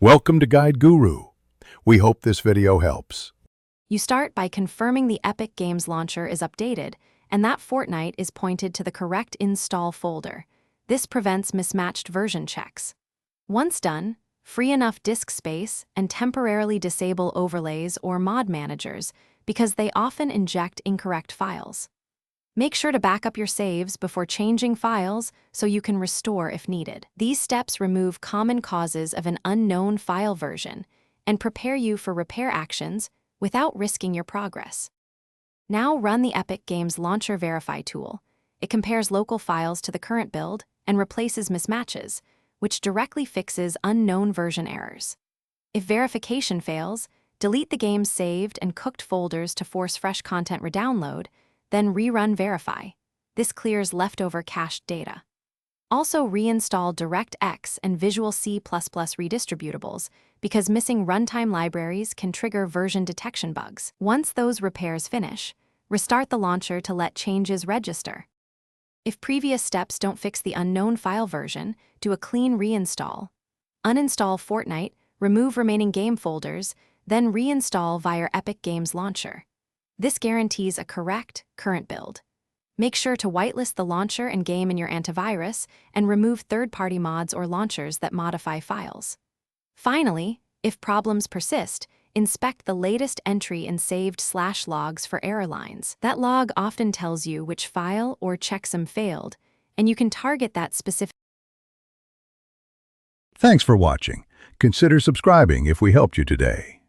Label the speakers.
Speaker 1: Welcome to Guide Guru. We hope this video helps.
Speaker 2: You start by confirming the Epic Games launcher is updated and that Fortnite is pointed to the correct install folder. This prevents mismatched version checks. Once done, free enough disk space and temporarily disable overlays or mod managers because they often inject incorrect files. Make sure to back up your saves before changing files so you can restore if needed. These steps remove common causes of an unknown file version and prepare you for repair actions without risking your progress. Now run the Epic Games Launcher Verify tool. It compares local files to the current build and replaces mismatches, which directly fixes unknown version errors. If verification fails, delete the game's saved and cooked folders to force fresh content redownload, then rerun Verify. This clears leftover cached data. Also reinstall DirectX and Visual C++ redistributables because missing runtime libraries can trigger version detection bugs. Once those repairs finish, restart the launcher to let changes register. If previous steps don't fix the unknown file version, do a clean reinstall. Uninstall Fortnite, remove remaining game folders, then reinstall via Epic Games Launcher. This guarantees a correct, current build. Make sure to whitelist the launcher and game in your antivirus and remove third-party mods or launchers that modify files. Finally, if problems persist, inspect the latest entry in saved /logs for error lines. That log often tells you which file or checksum failed, and you can target that specific.
Speaker 1: Thanks for watching. Consider subscribing if we helped you today.